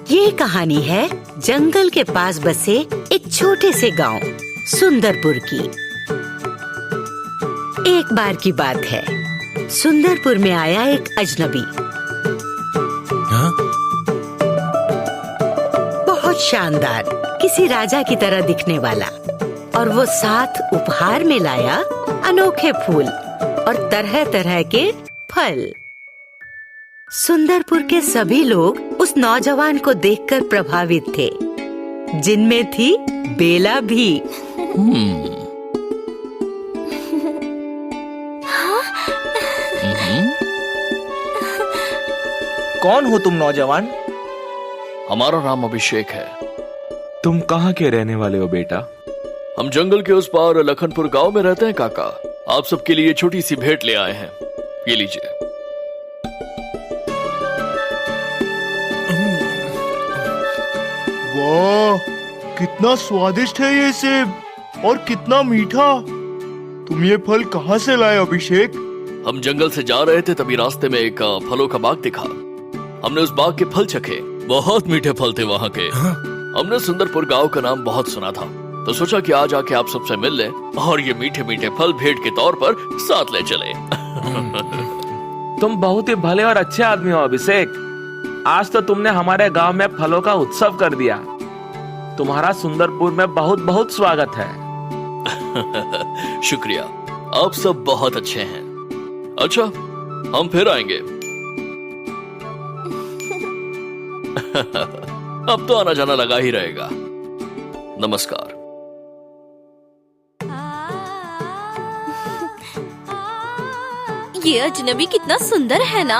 ये कहानी है जंगल के पास बसे एक छोटे से गांव सुंदरपुर की। एक बार की बात है, सुंदरपुर में आया एक अजनबी। बहुत शानदार, किसी राजा की तरह दिखने वाला, और वो साथ उपहार में लाया अनोखे फूल और तरह तरह के फल। सुंदरपुर के सभी लोग उस नौजवान को देखकर प्रभावित थे, जिनमें थी बेला भी। कौन हो तुम नौजवान? हमारा नाम अभिषेक है। तुम कहाँ के रहने वाले हो बेटा? हम जंगल के उस पार लखनपुर गांव में रहते हैं काका। आप सबके लिए छोटी सी भेंट ले आए हैं, ये लीजिए। वाह, कितना स्वादिष्ट है ये सेब और कितना मीठा। तुम ये फल कहाँ से लाए अभिषेक? हम जंगल से जा रहे थे, तभी रास्ते में एक फलों का बाग दिखा। हमने उस बाग के फल चखे, बहुत मीठे फल थे वहाँ के। हमने सुंदरपुर गांव का नाम बहुत सुना था, तो सोचा कि आज आके आप सबसे मिल लें और ये मीठे मीठे फल भेंट के तौर पर साथ ले चले। तुम बहुत ही भले और अच्छे आदमी हो अभिषेक। आज तो तुमने हमारे गांव में फलों का उत्सव कर दिया। तुम्हारा सुंदरपुर में बहुत बहुत स्वागत है। शुक्रिया, आप सब बहुत अच्छे हैं। अच्छा, हम फिर आएंगे। अब तो आना जाना लगा ही रहेगा। नमस्कार। ये अजनबी कितना सुंदर है ना?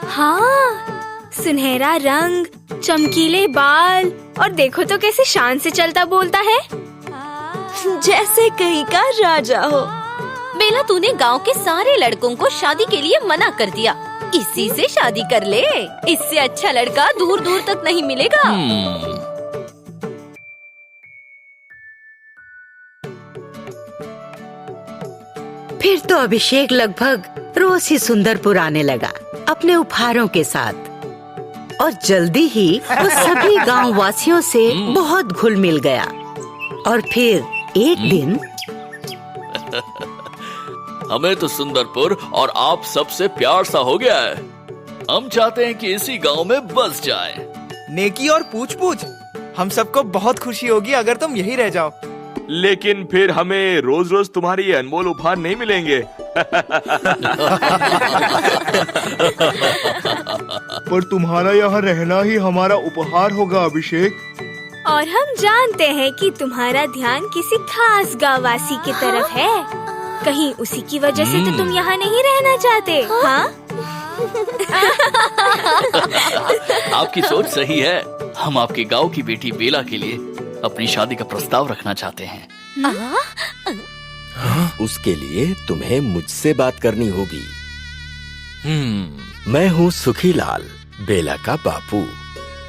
हाँ, सुनहरा रंग, चमकीले बाल, और देखो तो कैसे शान से चलता बोलता है, जैसे कहीं का राजा हो। बेला, तूने गांव के सारे लड़कों को शादी के लिए मना कर दिया। इसी से शादी कर ले, इससे अच्छा लड़का दूर दूर तक नहीं मिलेगा। फिर तो अभिषेक लगभग रोज ही सुंदरपुर आने लगा अपने उपहारों के साथ, और जल्दी ही वो सभी गांव वासियों से बहुत घुल मिल गया। और फिर एक दिन हमें तो सुंदरपुर और आप सबसे प्यार सा हो गया है। हम चाहते हैं कि इसी गांव में बस जाए। नेकी और पूछ पूछ, हम सबको बहुत खुशी होगी अगर तुम यही रह जाओ। लेकिन फिर हमें रोज रोज तुम्हारे ये अनमोल उपहार नहीं मिलेंगे। पर तुम्हारा यहाँ रहना ही हमारा उपहार होगा अभिषेक। और हम जानते हैं कि तुम्हारा ध्यान किसी खास गांववासी की तरफ है। कहीं उसी की वजह से तो तुम यहाँ नहीं रहना चाहते? हाँ? आपकी सोच सही है। हम आपके गांव की बेटी बेला के लिए अपनी शादी का प्रस्ताव रखना चाहते हैं। उसके लिए तुम्हें मुझसे बात करनी होगी। मैं हूँ सुखीलाल, बेला का बापू।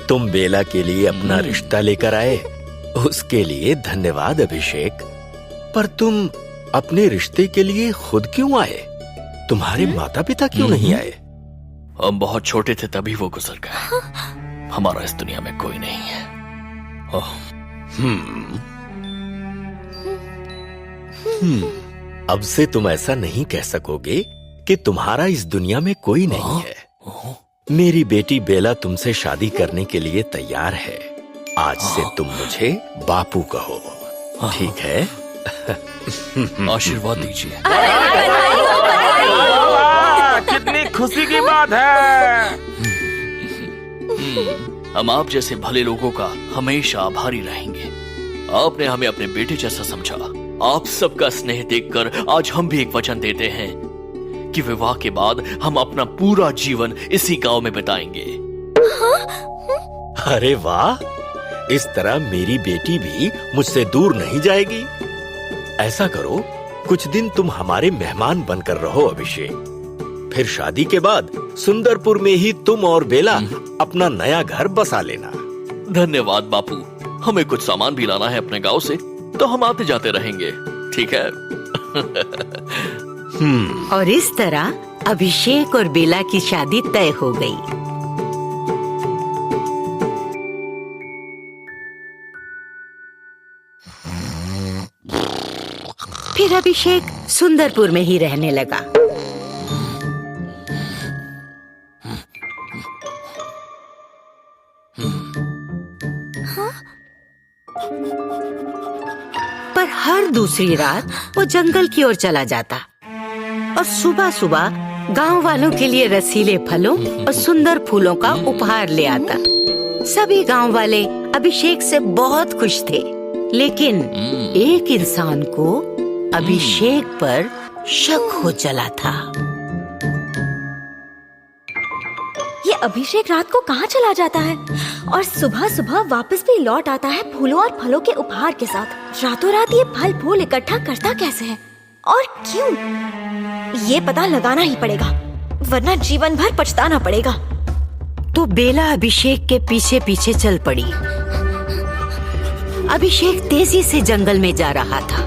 तुम बेला के लिए अपना रिश्ता लेकर आए, उसके लिए धन्यवाद अभिषेक। पर तुम अपने रिश्ते के लिए खुद क्यों आए? तुम्हारे माता पिता क्यों नहीं आए? हम बहुत छोटे थे तभी वो गुजर गए। हमारा इस दुनिया में कोई नहीं है। अब से तुम ऐसा नहीं कह सकोगे कि तुम्हारा इस दुनिया में कोई नहीं है। मेरी बेटी बेला तुमसे शादी करने के लिए तैयार है। आज से तुम मुझे बापू कहो, ठीक है? आशीर्वाद दीजिए। कितनी खुशी की बात है। हम आप जैसे भले लोगों का हमेशा आभारी रहेंगे। आपने हमें अपने बेटे जैसा समझा। आप सबका स्नेह देखकर आज हम भी एक वचन देते हैं कि विवाह के बाद हम अपना पूरा जीवन इसी गांव में बिताएंगे। अरे वाह, इस तरह मेरी बेटी भी मुझसे दूर नहीं जाएगी। ऐसा करो, कुछ दिन तुम हमारे मेहमान बनकर रहो अभिषेक। फिर शादी के बाद सुंदरपुर में ही तुम और बेला अपना नया घर बसा लेना। धन्यवाद बापू। हमें कुछ सामान भी लाना है अपने गांव से, तो हम आते जाते रहेंगे, ठीक है? और इस तरह अभिषेक और बेला की शादी तय हो गई। फिर अभिषेक सुंदरपुर में ही रहने लगा। पर हर दूसरी रात वो जंगल की ओर चला जाता और सुबह सुबह गांव वालों के लिए रसीले फलों और सुंदर फूलों का उपहार ले आता। सभी गांव वाले अभिषेक से बहुत खुश थे, लेकिन एक इंसान को अभिषेक पर शक हो चला था। ये अभिषेक रात को कहाँ चला जाता है और सुबह सुबह वापस भी लौट आता है फूलों और फलों के उपहार के साथ। रातों रात ये फल फूल इकट्ठा करता कैसे है और क्यों? ये पता लगाना ही पड़ेगा, वरना जीवन भर पछताना पड़ेगा। तो बेला अभिषेक के पीछे पीछे चल पड़ी। अभिषेक तेजी से जंगल में जा रहा था।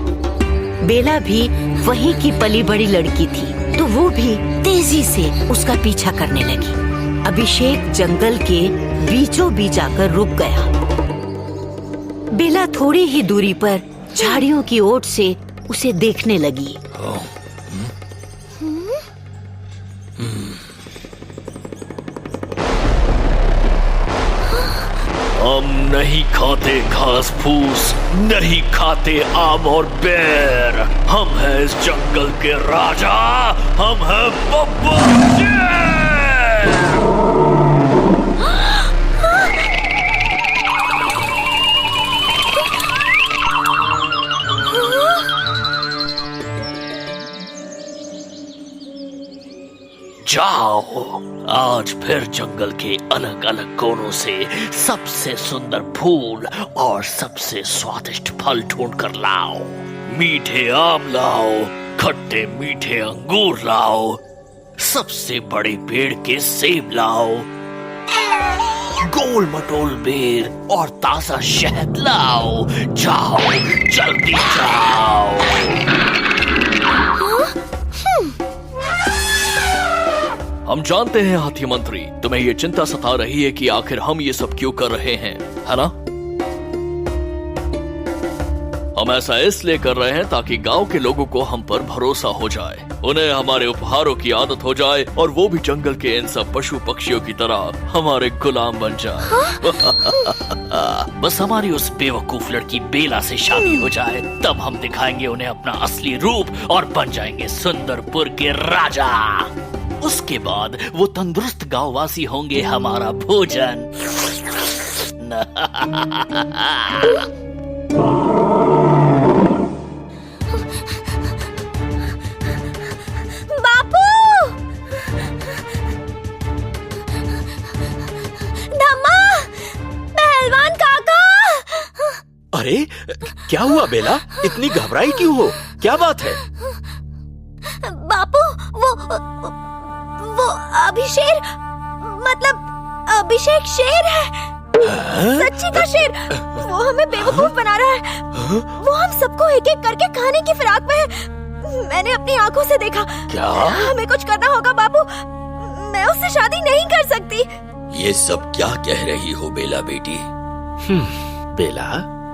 बेला भी वहीं की पली बड़ी लड़की थी, तो वो भी तेजी से उसका पीछा करने लगी। अभिषेक जंगल के बीचों बीच आकर रुक गया। बेला थोड़ी ही दूरी पर झाड़ियों की ओट से उसे देखने लगी। हम नहीं खाते घास फूस, नहीं खाते आम और बेर। हम हैं इस जंगल के राजा, हम हैं बब्बर शेर। जाओ, आज फिर जंगल के अलग अलग कोनों से सबसे सुंदर फूल और सबसे स्वादिष्ट फल ढूंढ कर लाओ। मीठे आम लाओ, खट्टे मीठे अंगूर लाओ, सबसे बड़े पेड़ के सेब लाओ, गोल मटोल बेर और ताजा शहद लाओ। जाओ, जल्दी जाओ। हम जानते हैं हाथी मंत्री, तुम्हें ये चिंता सता रही है कि आखिर हम ये सब क्यों कर रहे हैं, है ना? हम ऐसा इसलिए कर रहे हैं ताकि गांव के लोगों को हम पर भरोसा हो जाए, उन्हें हमारे उपहारों की आदत हो जाए और वो भी जंगल के इन सब पशु पक्षियों की तरह हमारे गुलाम बन जाए। बस हमारी उस बेवकूफ लड़की बेला से शादी हो जाए, तब हम दिखाएंगे उन्हें अपना असली रूप और बन जाएंगे सुंदरपुर के राजा। उसके बाद वो तंदुरुस्त गांववासी होंगे हमारा भोजन। बापू! धम्मा! पहलवान काका! अरे क्या हुआ बेला, इतनी घबराई क्यों हो? क्या बात है? बापू, वो अभिषेक, मतलब अभिषेक शेर है। सच्ची का शेर। वो हमें बेवकूफ बना रहा है। वो हम सबको एक एक करके खाने की फिराक में है। मैंने अपनी आंखों से देखा। क्या? हमें कुछ करना होगा बापू, मैं उससे शादी नहीं कर सकती। ये सब क्या कह रही हो बेला बेटी? बेला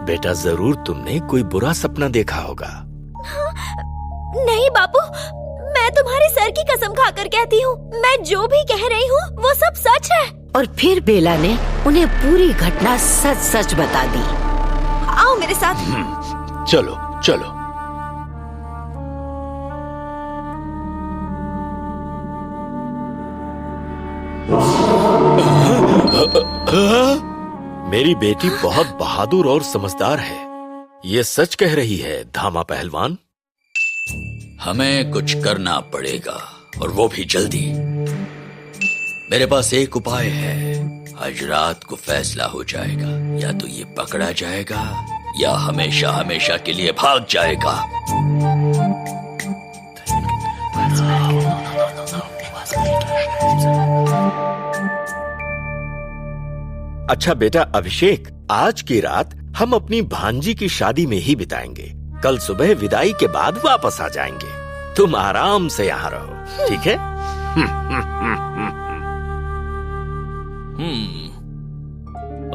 बेटा, जरूर तुमने कोई बुरा सपना देखा होगा। नहीं बापू, मैं तुम्हारे सर की कसम खाकर कहती हूँ, मैं जो भी कह रही हूँ वो सब सच है। और फिर बेला ने उन्हें पूरी घटना सच सच बता दी। आओ मेरे साथ। चलो चलो। मेरी बेटी बहुत बहादुर और समझदार है, ये सच कह रही है धामा पहलवान। हमें कुछ करना पड़ेगा और वो भी जल्दी। मेरे पास एक उपाय है, आज रात को फैसला हो जाएगा, या तो ये पकड़ा जाएगा या हमेशा हमेशा के लिए भाग जाएगा। अच्छा बेटा अभिषेक, आज की रात हम अपनी भांजी की शादी में ही बिताएंगे। कल सुबह विदाई के बाद वापस आ जाएंगे। तुम आराम से यहाँ रहो, ठीक है?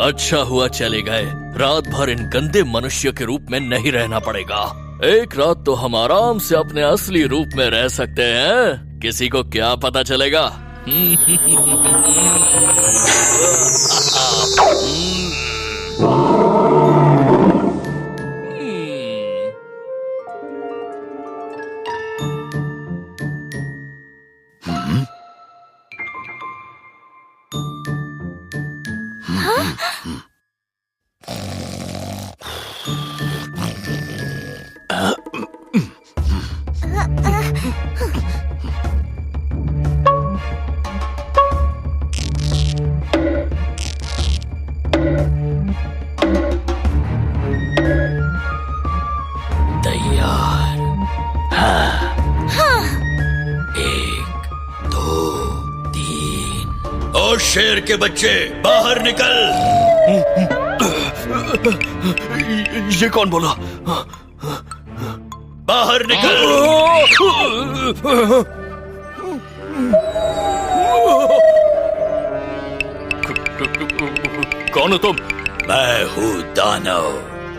अच्छा हुआ चले गए, रात भर इन गंदे मनुष्य के रूप में नहीं रहना पड़ेगा। एक रात तो हम आराम से अपने असली रूप में रह सकते हैं, किसी को क्या पता चलेगा। तैयार। एक, दो, तीन। और शेर के बच्चे बाहर निकल। ये कौन बोला? बाहर निकल। कौन हो तुम? मैं हूँ दानव,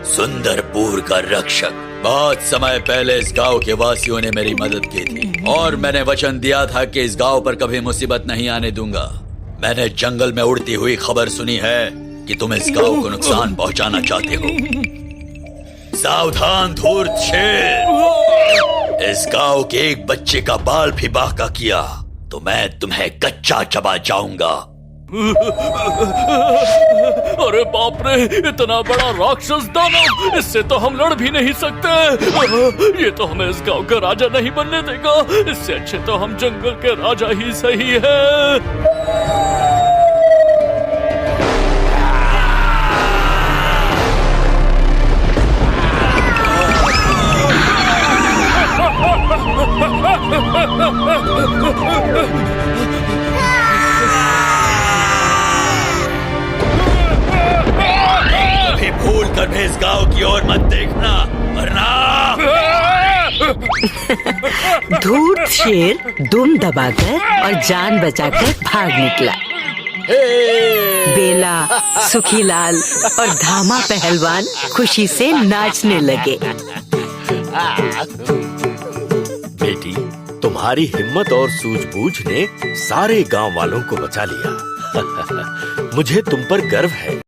सुंदरपुर का रक्षक। बहुत समय पहले इस गांव के वासियों ने मेरी मदद की थी और मैंने वचन दिया था कि इस गांव पर कभी मुसीबत नहीं आने दूंगा। मैंने जंगल में उड़ती हुई खबर सुनी है कि तुम इस गांव को नुकसान पहुंचाना चाहते हो। सावधान धूर्त शेर, इस गांव के एक बच्चे का बाल भी बांका किया तो मैं तुम्हें कच्चा चबा जाऊंगा। अरे बाप रे, इतना बड़ा राक्षस दानव, इससे तो हम लड़ भी नहीं सकते। ये तो हमें इस गांव का राजा नहीं बनने देगा। इससे अच्छे तो हम जंगल के राजा ही सही है। कभी भूल कर भी इस गांव की ओर मत देखना, वरना। धूर्त शेर दुम दबाकर और जान बचाकर भाग निकला। बेला, सुखीलाल और धामा पहलवान खुशी से नाचने लगे। बेटी, तुम्हारी हिम्मत और सूझबूझ ने सारे गांव वालों को बचा लिया। मुझे तुम पर गर्व है।